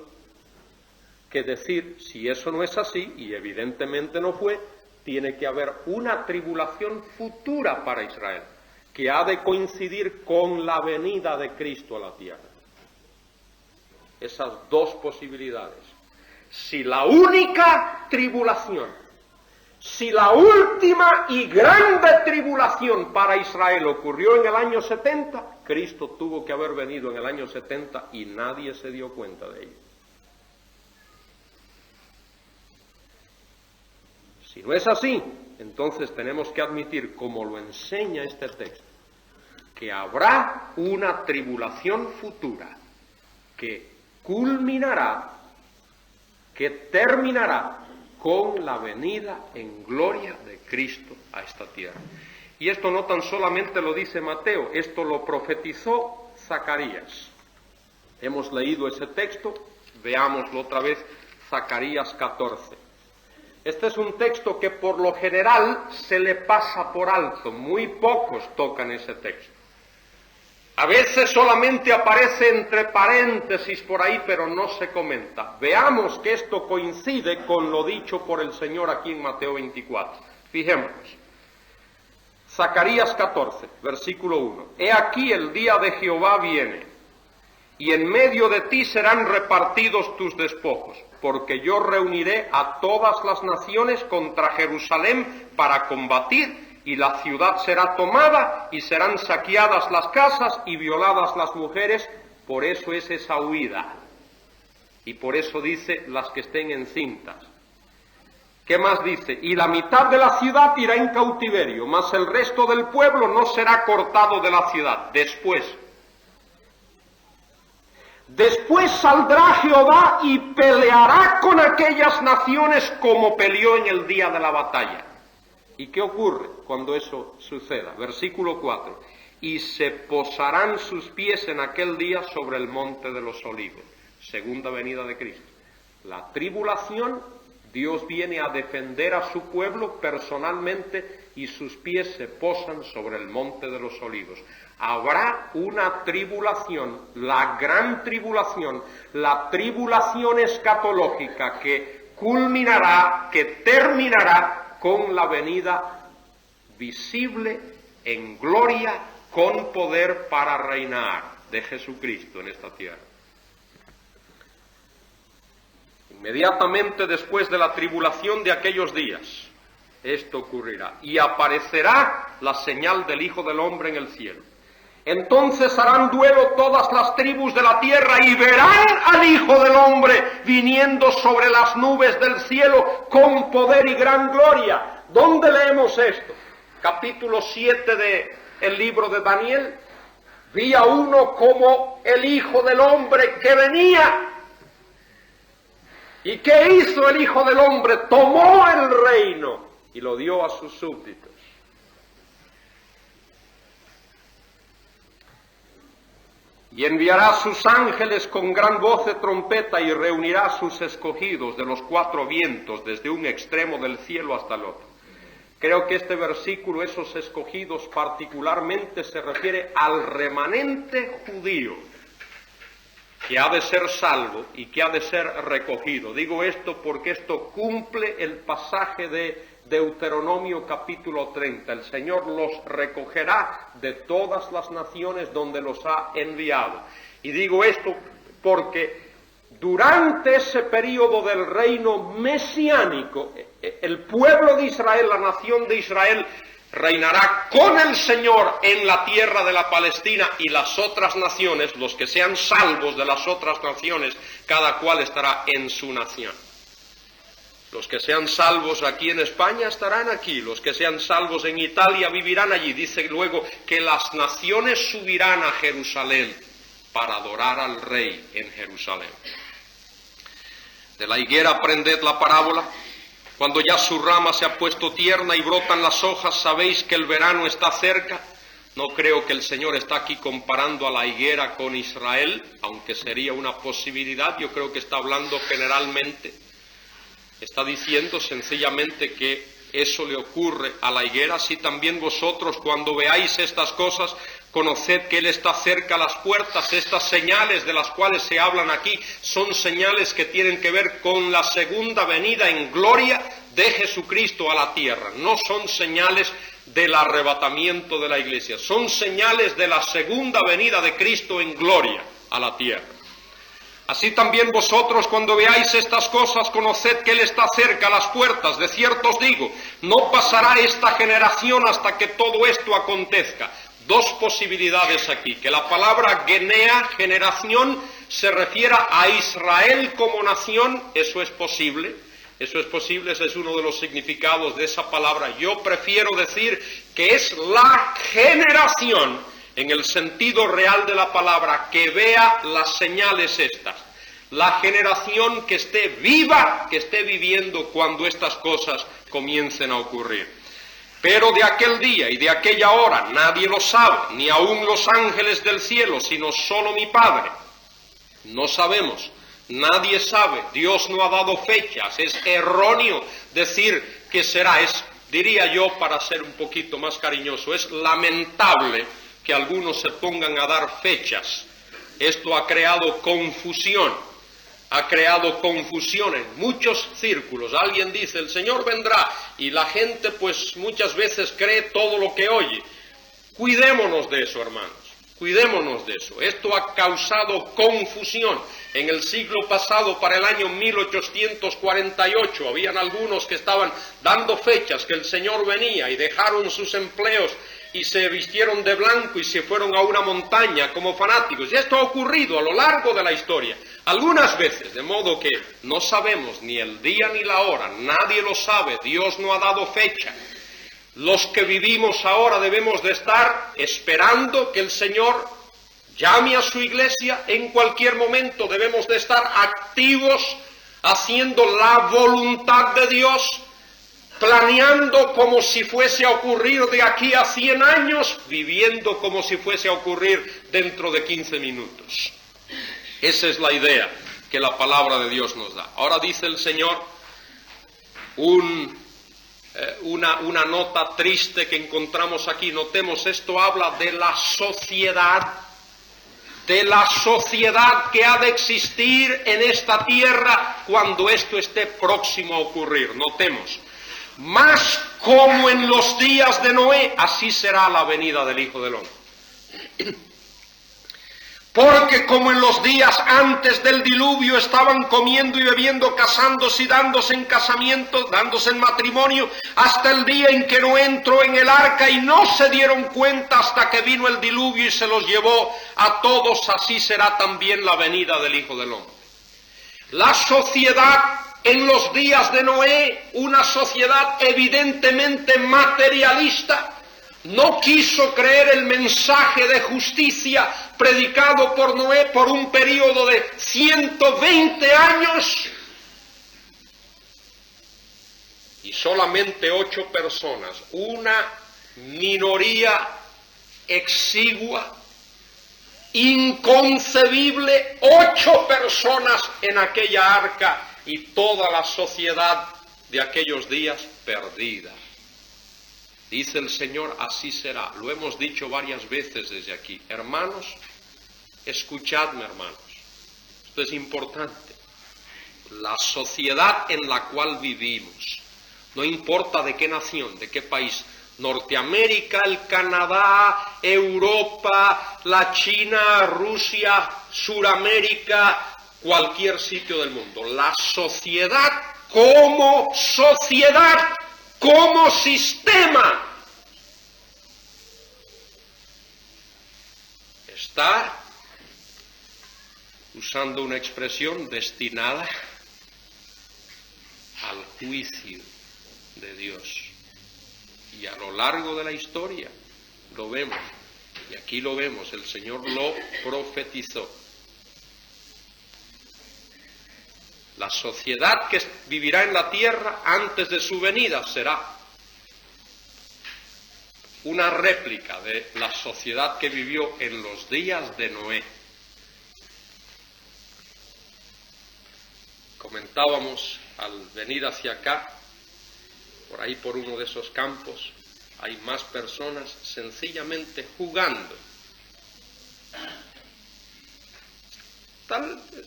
que decir, si eso no es así, y evidentemente no fue, tiene que haber una tribulación futura para Israel, que ha de coincidir con la venida de Cristo a la tierra. Esas dos posibilidades. Si la única tribulación, si la última y grande tribulación para Israel ocurrió en el año 70, Cristo tuvo que haber venido en el año 70 y nadie se dio cuenta de ello. Si no es así, entonces tenemos que admitir, como lo enseña este texto, que habrá una tribulación futura que culminará, que terminará con la venida en gloria de Cristo a esta tierra. Y esto no tan solamente lo dice Mateo, esto lo profetizó Zacarías. Hemos leído ese texto, veámoslo otra vez, Zacarías 14. Este es un texto que por lo general se le pasa por alto, muy pocos tocan ese texto. A veces solamente aparece entre paréntesis por ahí, pero no se comenta. Veamos que esto coincide con lo dicho por el Señor aquí en Mateo 24. Fijémonos. Zacarías 14, versículo 1. He aquí el día de Jehová viene, y en medio de ti serán repartidos tus despojos, porque yo reuniré a todas las naciones contra Jerusalén para combatir, y la ciudad será tomada, y serán saqueadas las casas y violadas las mujeres. Por eso es esa huida. Y por eso dice las que estén encintas. ¿Qué más dice? Y la mitad de la ciudad irá en cautiverio, mas el resto del pueblo no será cortado de la ciudad. Después saldrá Jehová y peleará con aquellas naciones como peleó en el día de la batalla. ¿Y qué ocurre cuando eso suceda? Versículo 4. Y se posarán sus pies en aquel día sobre el monte de los olivos. Segunda venida de Cristo. La tribulación, Dios viene a defender a su pueblo personalmente y sus pies se posan sobre el monte de los olivos. Habrá una tribulación, la gran tribulación, la tribulación escatológica que culminará, que terminará con la venida visible en gloria, con poder para reinar de Jesucristo en esta tierra. Inmediatamente después de la tribulación de aquellos días, esto ocurrirá, y aparecerá la señal del Hijo del Hombre en el cielo. Entonces harán duelo todas las tribus de la tierra y verán al Hijo del Hombre viniendo sobre las nubes del cielo con poder y gran gloria. ¿Dónde leemos esto? Capítulo 7 del libro de Daniel. Vi a uno como el Hijo del Hombre que venía. ¿Y qué hizo el Hijo del Hombre? Tomó el reino y lo dio a sus súbditos. Y enviará sus ángeles con gran voz de trompeta y reunirá a sus escogidos de los cuatro vientos, desde un extremo del cielo hasta el otro. Creo que este versículo, esos escogidos particularmente, se refiere al remanente judío, que ha de ser salvo y que ha de ser recogido. Digo esto porque esto cumple el pasaje de Deuteronomio capítulo 30. El Señor los recogerá de todas las naciones donde los ha enviado. Y digo esto porque durante ese período del reino mesiánico, el pueblo de Israel, la nación de Israel, reinará con el Señor en la tierra de la Palestina, y las otras naciones, los que sean salvos de las otras naciones, cada cual estará en su nación. Los que sean salvos aquí en España estarán aquí, los que sean salvos en Italia vivirán allí. Dice luego que las naciones subirán a Jerusalén para adorar al Rey en Jerusalén. De la higuera aprended la parábola. Cuando ya su rama se ha puesto tierna y brotan las hojas, sabéis que el verano está cerca. No creo que el Señor está aquí comparando a la higuera con Israel, aunque sería una posibilidad. Yo creo que está hablando generalmente. Está diciendo sencillamente que eso le ocurre a la higuera. Así también vosotros, cuando veáis estas cosas, conoced que Él está cerca a las puertas. Estas señales de las cuales se hablan aquí son señales que tienen que ver con la segunda venida en gloria de Jesucristo a la tierra. No son señales del arrebatamiento de la iglesia, son señales de la segunda venida de Cristo en gloria a la tierra. Así también vosotros, cuando veáis estas cosas, conoced que Él está cerca a las puertas. De cierto os digo, no pasará esta generación hasta que todo esto acontezca. Dos posibilidades aquí, que la palabra genea, generación, se refiera a Israel como nación. Eso es posible, ese es uno de los significados de esa palabra. Yo prefiero decir que es la generación, en el sentido real de la palabra, que vea las señales estas. La generación que esté viva, que esté viviendo cuando estas cosas comiencen a ocurrir. Pero de aquel día y de aquella hora nadie lo sabe, ni aun los ángeles del cielo, sino solo mi Padre. No sabemos, nadie sabe, Dios no ha dado fechas, es erróneo decir que será, diría yo, para ser un poquito más cariñoso, es lamentable que algunos se pongan a dar fechas. Esto ha creado confusión en muchos círculos. Alguien dice, el Señor vendrá, y la gente pues muchas veces cree todo lo que oye. Cuidémonos de eso, hermanos, cuidémonos de eso. Esto ha causado confusión. En el siglo pasado, para el año 1848, habían algunos que estaban dando fechas que el Señor venía y dejaron sus empleos y se vistieron de blanco y se fueron a una montaña como fanáticos. Y esto ha ocurrido a lo largo de la historia, algunas veces, de modo que no sabemos ni el día ni la hora, nadie lo sabe, Dios no ha dado fecha. Los que vivimos ahora debemos de estar esperando que el Señor llame a su iglesia en cualquier momento. Debemos de estar activos, haciendo la voluntad de Dios, planeando como si fuese a ocurrir de aquí a 100 años, viviendo como si fuese a ocurrir dentro de 15 minutos. Esa es la idea que la palabra de Dios nos da. Ahora dice el Señor una nota triste que encontramos aquí. Notemos, esto habla de la sociedad que ha de existir en esta tierra cuando esto esté próximo a ocurrir. Notemos, mas como en los días de Noé, así será la venida del Hijo del Hombre. Porque como en los días antes del diluvio estaban comiendo y bebiendo, casándose y dándose en casamiento, dándose en matrimonio, hasta el día en que Noé entró en el arca y no se dieron cuenta hasta que vino el diluvio y se los llevó a todos, así será también la venida del Hijo del Hombre. La sociedad en los días de Noé, una sociedad evidentemente materialista, no quiso creer el mensaje de justicia predicado por Noé por un periodo de 120 años, y solamente 8 personas, una minoría exigua, inconcebible, 8 personas en aquella arca y toda la sociedad de aquellos días perdida. Dice el Señor, así será. Lo hemos dicho varias veces desde aquí. Hermanos, escuchadme, hermanos. Esto es importante. La sociedad en la cual vivimos, no importa de qué nación, de qué país, Norteamérica, el Canadá, Europa, la China, Rusia, Suramérica, cualquier sitio del mundo. La sociedad, como sistema, está, usando una expresión, destinada al juicio de Dios. Y a lo largo de la historia lo vemos, y aquí lo vemos, el Señor lo profetizó. La sociedad que vivirá en la tierra antes de su venida será una réplica de la sociedad que vivió en los días de Noé. Comentábamos al venir hacia acá, por ahí por uno de esos campos, hay más personas sencillamente jugando.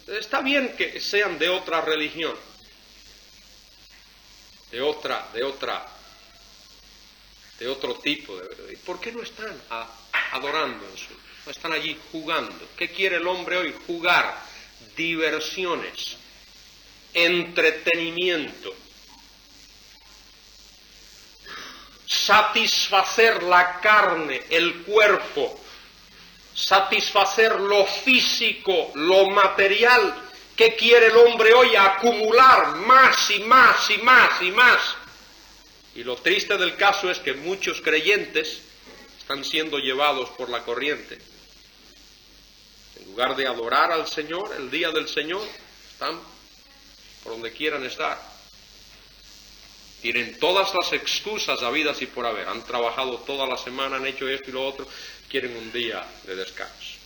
Está bien que sean de otra religión, de otro tipo. ¿Por qué no están adorando en su? No están allí jugando. ¿Qué quiere el hombre hoy? Jugar, diversiones, entretenimiento, satisfacer la carne, el cuerpo, satisfacer lo físico, lo material. ¿Qué quiere el hombre hoy? Acumular más y más y más y más. Y lo triste del caso es que muchos creyentes están siendo llevados por la corriente. En lugar de adorar al Señor, el día del Señor, están por donde quieran estar. Tienen todas las excusas habidas y por haber. Han trabajado toda la semana, han hecho esto y lo otro, quieren un día de descanso.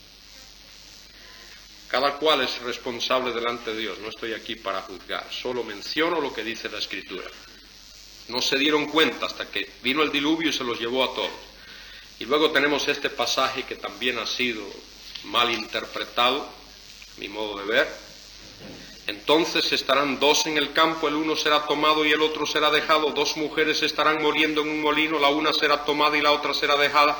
Cada cual es responsable delante de Dios. No estoy aquí para juzgar, solo menciono lo que dice la Escritura. No se dieron cuenta hasta que vino el diluvio y se los llevó a todos. Y luego tenemos este pasaje que también ha sido mal interpretado, a mi modo de ver. Entonces estarán dos en el campo, el uno será tomado y el otro será dejado. Dos mujeres estarán moliendo en un molino, la una será tomada y la otra será dejada.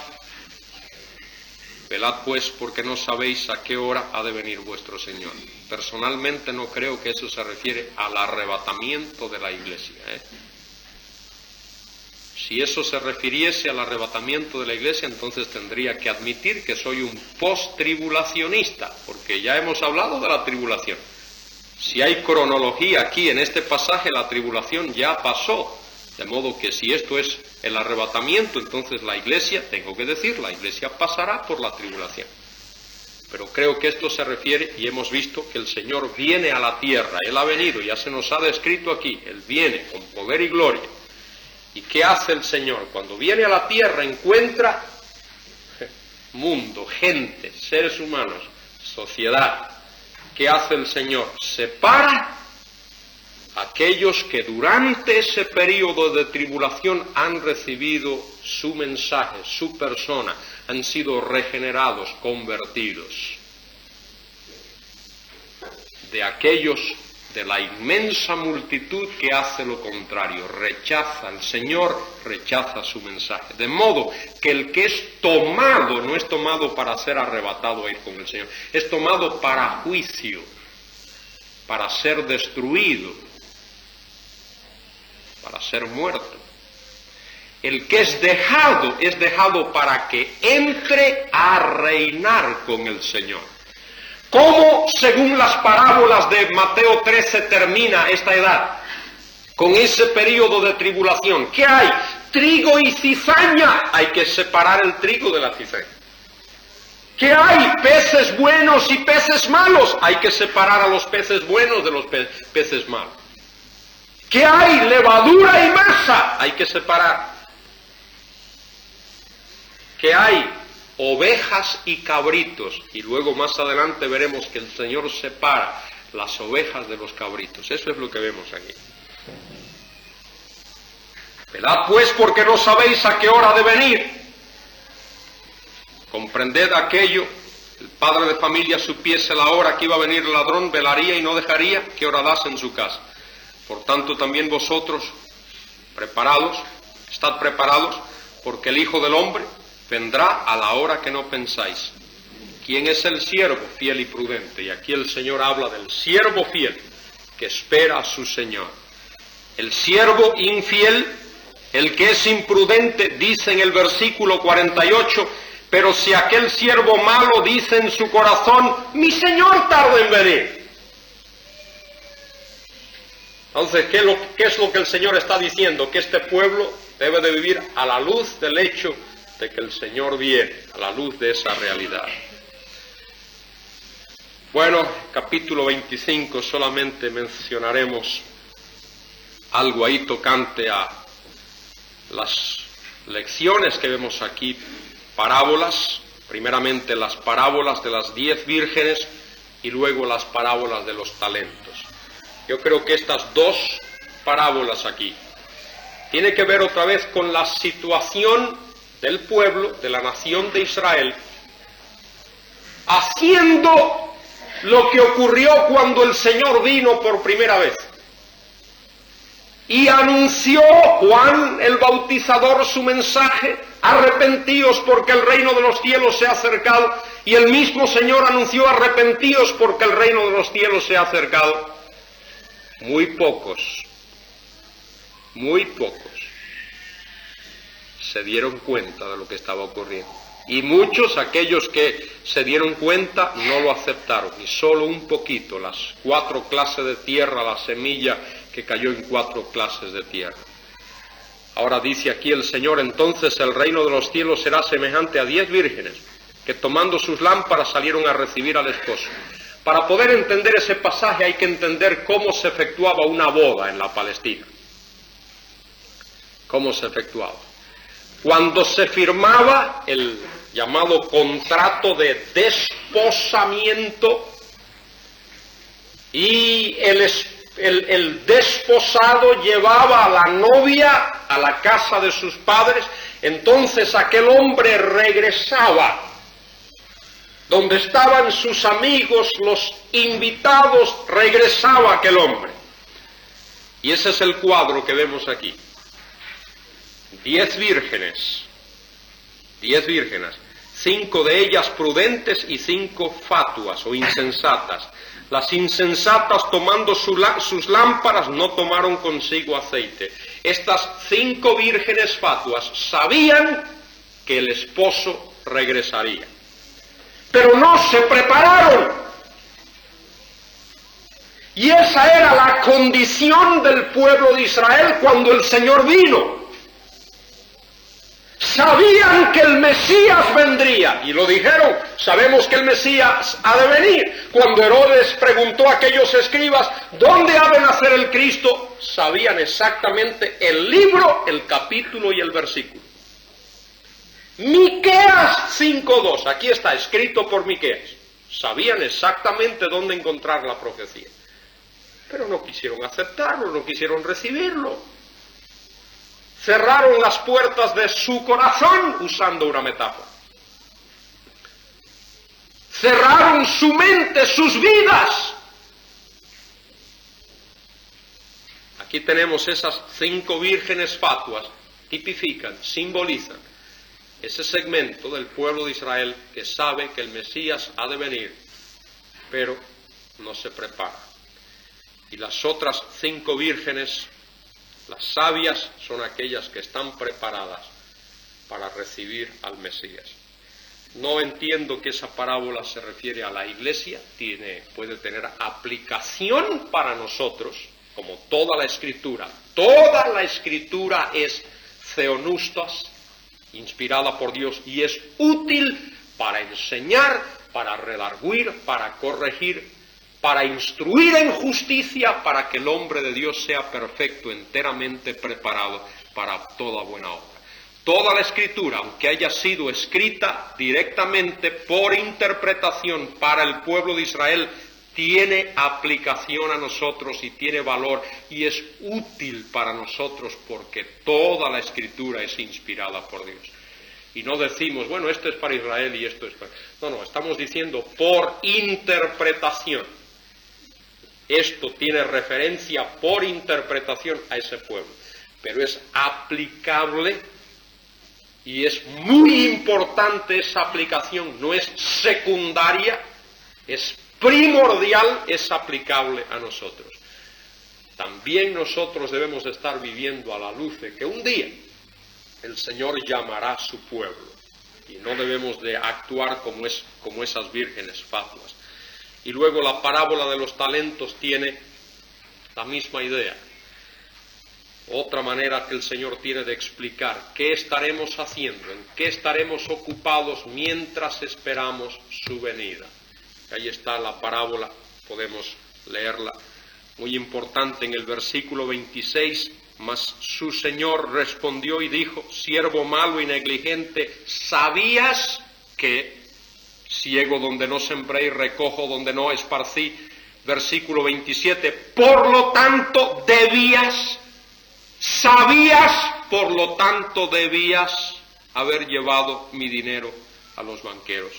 Velad pues, porque no sabéis a qué hora ha de venir vuestro Señor. Personalmente no creo que eso se refiere al arrebatamiento de la iglesia, Si eso se refiriese al arrebatamiento de la iglesia, entonces tendría que admitir que soy un post-tribulacionista, porque ya hemos hablado de la tribulación. Si hay cronología aquí en este pasaje, la tribulación ya pasó. De modo que si esto es el arrebatamiento, entonces la iglesia, tengo que decir, la iglesia pasará por la tribulación. Pero creo que esto se refiere, y hemos visto que el Señor viene a la tierra. Él ha venido, ya se nos ha descrito aquí, Él viene con poder y gloria. ¿Y qué hace el Señor? Cuando viene a la tierra encuentra mundo, gente, seres humanos, sociedad. ¿Qué hace el Señor? Separa a aquellos que durante ese periodo de tribulación han recibido su mensaje, su persona, han sido regenerados, convertidos. De aquellos de la inmensa multitud que hace lo contrario, rechaza al Señor, rechaza su mensaje. De modo que el que es tomado, no es tomado para ser arrebatado a ir con el Señor, es tomado para juicio, para ser destruido, para ser muerto. El que es dejado para que entre a reinar con el Señor. ¿Cómo, según las parábolas de Mateo 13, termina esta edad? Con ese periodo de tribulación. ¿Qué hay? Trigo y cizaña. Hay que separar el trigo de la cizaña. ¿Qué hay? Peces buenos y peces malos. Hay que separar a los peces buenos de los peces malos. ¿Qué hay? Levadura y masa. Hay que separar. ¿Qué hay? Ovejas y cabritos, y luego más adelante veremos que el Señor separa las ovejas de los cabritos. Eso es lo que vemos aquí. Velad pues, porque no sabéis a qué hora ha de venir. Comprended aquello. El padre de familia supiese la hora que iba a venir el ladrón, velaría y no dejaría que horadase en su casa. Por tanto también vosotros, preparados, estad preparados, porque el Hijo del Hombre vendrá a la hora que no pensáis. ¿Quién es el siervo fiel y prudente? Y aquí el Señor habla del siervo fiel que espera a su Señor. El siervo infiel, el que es imprudente, dice en el versículo 48, pero si aquel siervo malo dice en su corazón, mi Señor tarda en venir. Entonces, ¿qué es lo que el Señor está diciendo? Que este pueblo debe de vivir a la luz del hecho de que el Señor viene, a la luz de esa realidad. Bueno, capítulo 25 solamente mencionaremos algo ahí tocante a las lecciones que vemos aquí, parábolas, primeramente las parábolas de las 10 vírgenes y luego las parábolas de los talentos. Yo creo que estas dos parábolas aquí tienen que ver otra vez con la situación del pueblo, de la nación de Israel, haciendo lo que ocurrió cuando el Señor vino por primera vez. Y anunció Juan el Bautizador su mensaje: arrepentíos porque el reino de los cielos se ha acercado. Y el mismo Señor anunció: arrepentíos porque el reino de los cielos se ha acercado. Muy pocos se dieron cuenta de lo que estaba ocurriendo. Y muchos, aquellos que se dieron cuenta, no lo aceptaron. Y solo un poquito, las 4 clases de tierra, la semilla que cayó en 4 clases de tierra. Ahora dice aquí el Señor: entonces el reino de los cielos será semejante a 10 vírgenes, que tomando sus lámparas salieron a recibir al esposo. Para poder entender ese pasaje hay que entender cómo se efectuaba una boda en la Palestina. ¿Cómo se efectuaba? Cuando se firmaba el llamado contrato de desposamiento y el desposado llevaba a la novia a la casa de sus padres, entonces aquel hombre regresaba donde estaban sus amigos, los invitados, regresaba aquel hombre. Y ese es el cuadro que vemos aquí. 10 vírgenes, 5 de ellas prudentes y 5 fatuas o insensatas. Las insensatas, tomando sus lámparas, no tomaron consigo aceite. Estas 5 vírgenes fatuas sabían que el esposo regresaría, pero no se prepararon. Y esa era la condición del pueblo de Israel cuando el Señor vino. Sabían que el Mesías vendría, y lo dijeron: sabemos que el Mesías ha de venir. Cuando Herodes preguntó a aquellos escribas: ¿dónde ha de nacer el Cristo?, sabían exactamente el libro, el capítulo y el versículo. Miqueas 5:2, aquí está escrito por Miqueas. Sabían exactamente dónde encontrar la profecía, pero no quisieron aceptarlo, no quisieron recibirlo. Cerraron las puertas de su corazón, usando una metáfora. Cerraron su mente, sus vidas. Aquí tenemos esas 5 vírgenes fatuas, tipifican, simbolizan ese segmento del pueblo de Israel que sabe que el Mesías ha de venir, pero no se prepara. Y las otras 5 vírgenes, las sabias, son aquellas que están preparadas para recibir al Mesías. No entiendo que esa parábola se refiere a la iglesia, puede tener aplicación para nosotros, como toda la Escritura. Toda la Escritura es theonustos, inspirada por Dios, y es útil para enseñar, para redarguir, para corregir, para instruir en justicia, para que el hombre de Dios sea perfecto, enteramente preparado para toda buena obra. Toda la Escritura, aunque haya sido escrita directamente por interpretación para el pueblo de Israel, tiene aplicación a nosotros y tiene valor y es útil para nosotros, porque toda la Escritura es inspirada por Dios. Y no decimos, bueno, esto es para Israel y esto es para... No, estamos diciendo por interpretación. Esto tiene referencia por interpretación a ese pueblo, pero es aplicable y es muy importante esa aplicación, no es secundaria, es primordial, es aplicable a nosotros. También nosotros debemos estar viviendo a la luz de que un día el Señor llamará a su pueblo y no debemos de actuar como esas vírgenes fatuas. Y luego la parábola de los talentos tiene la misma idea. Otra manera que el Señor tiene de explicar qué estaremos haciendo, en qué estaremos ocupados mientras esperamos su venida. Ahí está la parábola, podemos leerla, muy importante en el versículo 26. Mas su Señor respondió y dijo: siervo malo y negligente, ¿sabías que ciego donde no sembré y recojo donde no esparcí? Versículo 27, por lo tanto sabías, por lo tanto debías haber llevado mi dinero a los banqueros.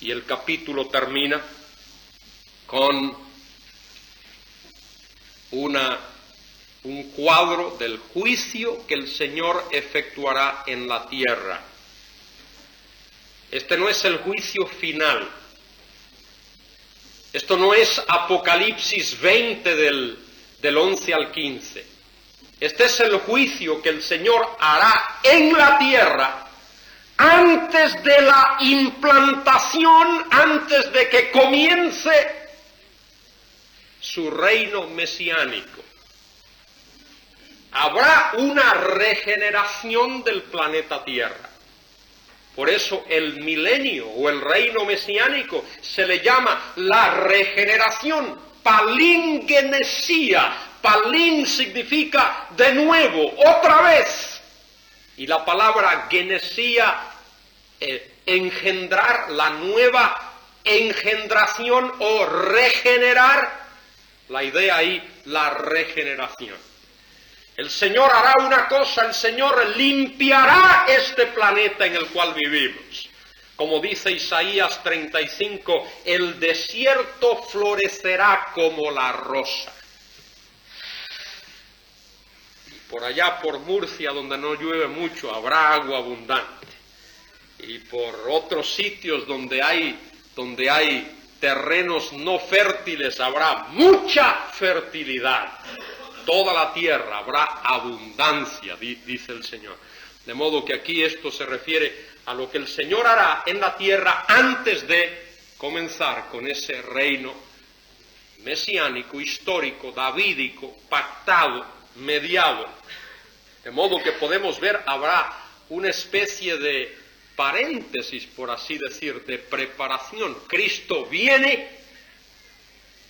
Y el capítulo termina con un cuadro del juicio que el Señor efectuará en la tierra. Este no es el juicio final. Esto no es Apocalipsis 20 del 11 al 15. Este es el juicio que el Señor hará en la tierra antes de la implantación, antes de que comience su reino mesiánico. Habrá una regeneración del planeta Tierra. Por eso el milenio o el reino mesiánico se le llama la regeneración, palingenesia. Palín significa de nuevo, otra vez. Y la palabra genesia, engendrar, la nueva engendración o regenerar, la idea ahí, la regeneración. El Señor hará una cosa, el Señor limpiará este planeta en el cual vivimos. Como dice Isaías 35, el desierto florecerá como la rosa. Y por allá, por Murcia, donde no llueve mucho, habrá agua abundante. Y por otros sitios donde hay terrenos no fértiles, habrá mucha fertilidad. Toda la tierra habrá abundancia, dice el Señor. De modo que aquí esto se refiere a lo que el Señor hará en la tierra antes de comenzar con ese reino mesiánico, histórico, davídico, pactado, mediado. De modo que podemos ver, habrá una especie de paréntesis, por así decir, de preparación. Cristo viene,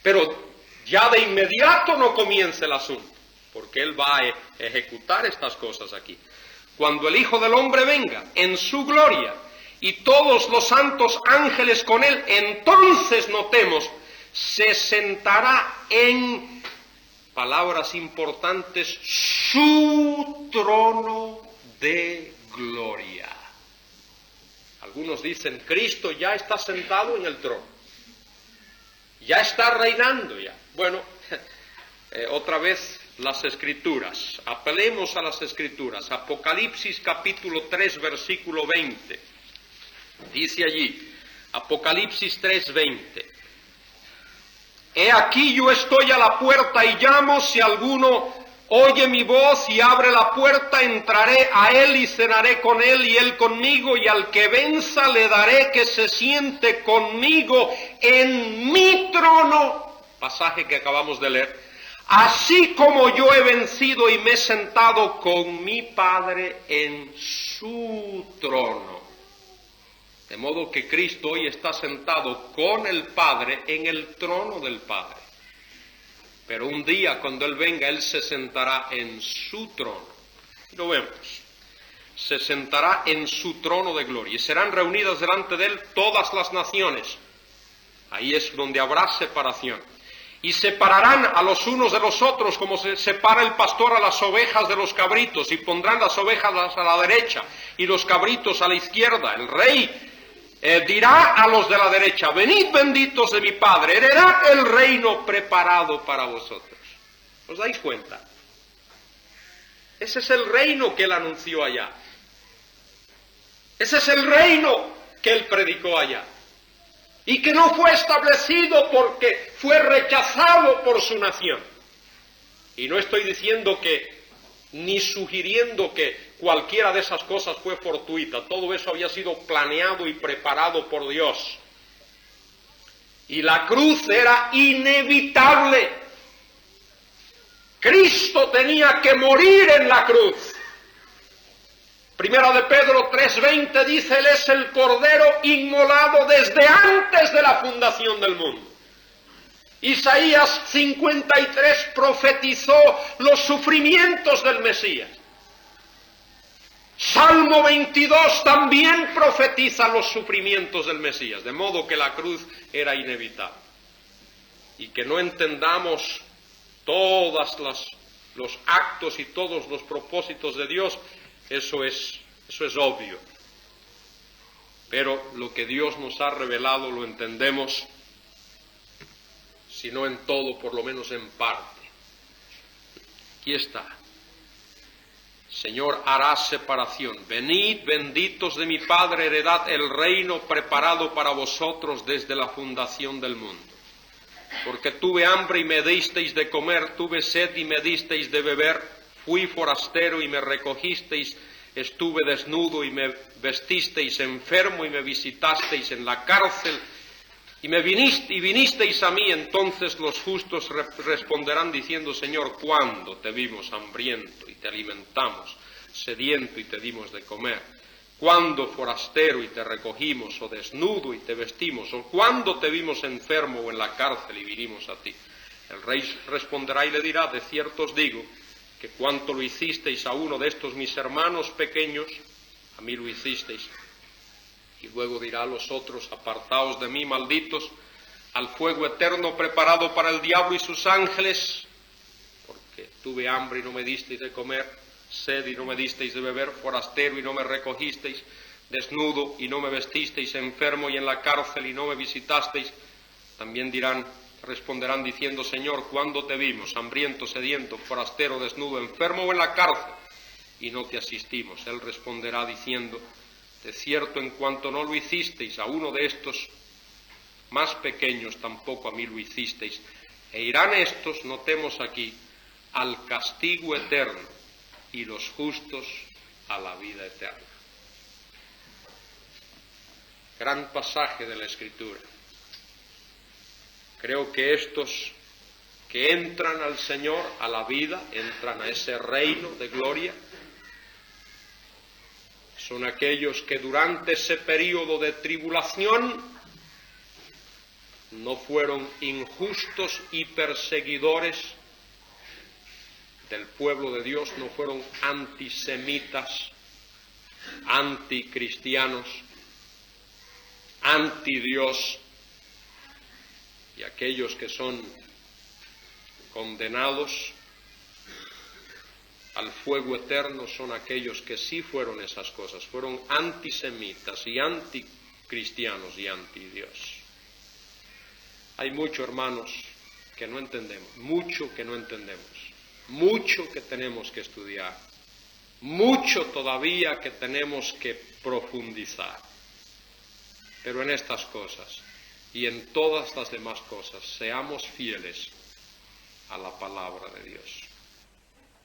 pero ya de inmediato no comienza el asunto, porque Él va a ejecutar estas cosas aquí. Cuando el Hijo del Hombre venga en su gloria y todos los santos ángeles con Él, entonces notemos, se sentará en, palabras importantes, su trono de gloria. Algunos dicen, Cristo ya está sentado en el trono. Ya está reinando ya. Bueno, otra vez las Escrituras. Apelemos a las Escrituras. Apocalipsis capítulo 3, versículo 20. Dice allí, Apocalipsis 3, 20. He aquí yo estoy a la puerta y llamo, si alguno oye mi voz y abre la puerta, entraré a él y cenaré con él y él conmigo, y al que venza le daré que se siente conmigo en mi trono, pasaje que acabamos de leer, así como yo he vencido y me he sentado con mi Padre en su trono. De modo que Cristo hoy está sentado con el Padre en el trono del Padre. Pero un día, cuando Él venga, Él se sentará en su trono. Lo vemos. Se sentará en su trono de gloria. Y serán reunidas delante de Él todas las naciones. Ahí es donde habrá separación. Y separarán a los unos de los otros, como se separa el pastor a las ovejas de los cabritos. Y pondrán las ovejas a la derecha y los cabritos a la izquierda. El rey dirá a los de la derecha, venid benditos de mi Padre, heredad el reino preparado para vosotros. ¿Os dais cuenta? Ese es el reino que Él anunció allá. Ese es el reino que Él predicó allá. Y que no fue establecido porque fue rechazado por su nación. Y no estoy diciendo ni sugiriendo que cualquiera de esas cosas fue fortuita. Todo eso había sido planeado y preparado por Dios. Y la cruz era inevitable. Cristo tenía que morir en la cruz. Primera de Pedro 3:20 dice, Él es el Cordero inmolado desde antes de la fundación del mundo. Isaías 53 profetizó los sufrimientos del Mesías. Salmo 22 también profetiza los sufrimientos del Mesías, de modo que la cruz era inevitable. Y que no entendamos todos los actos y todos los propósitos de Dios, eso es obvio. Pero lo que Dios nos ha revelado lo entendemos, si no en todo, por lo menos en parte. Aquí está. Señor hará separación. Venid, benditos de mi Padre, heredad el reino preparado para vosotros desde la fundación del mundo. Porque tuve hambre y me disteis de comer, tuve sed y me disteis de beber, fui forastero y me recogisteis, estuve desnudo y me vestisteis, enfermo y me visitasteis, en la cárcel y vinisteis a mí. Entonces los justos responderán diciendo, Señor, ¿cuándo te vimos hambriento y te alimentamos, sediento y te dimos de comer? ¿Cuándo forastero y te recogimos, o desnudo y te vestimos? ¿O cuándo te vimos enfermo o en la cárcel y vinimos a ti? El rey responderá y le dirá, de cierto os digo, que cuanto lo hicisteis a uno de estos mis hermanos pequeños, a mí lo hicisteis. Y luego dirá a los otros, apartaos de mí, malditos, al fuego eterno preparado para el diablo y sus ángeles, porque tuve hambre y no me disteis de comer, sed y no me disteis de beber, forastero y no me recogisteis, desnudo y no me vestisteis, enfermo y en la cárcel y no me visitasteis. También responderán diciendo, Señor, ¿cuándo te vimos, hambriento, sediento, forastero, desnudo, enfermo o en la cárcel, y no te asistimos? Él responderá diciendo, de cierto, en cuanto no lo hicisteis a uno de estos más pequeños, tampoco a mí lo hicisteis. E irán estos, notemos aquí, al castigo eterno, y los justos a la vida eterna. Gran pasaje de la Escritura. Creo que estos que entran al Señor, a la vida, entran a ese reino de gloria, son aquellos que durante ese período de tribulación no fueron injustos y perseguidores del pueblo de Dios, no fueron antisemitas, anticristianos, antidios, y aquellos que son condenados al fuego eterno son aquellos que sí fueron esas cosas, fueron antisemitas y anticristianos y antidios. Hay mucho, hermanos, que no entendemos, mucho que no entendemos. Mucho que tenemos que estudiar, mucho todavía que tenemos que profundizar. Pero en estas cosas y en todas las demás cosas, seamos fieles a la palabra de Dios.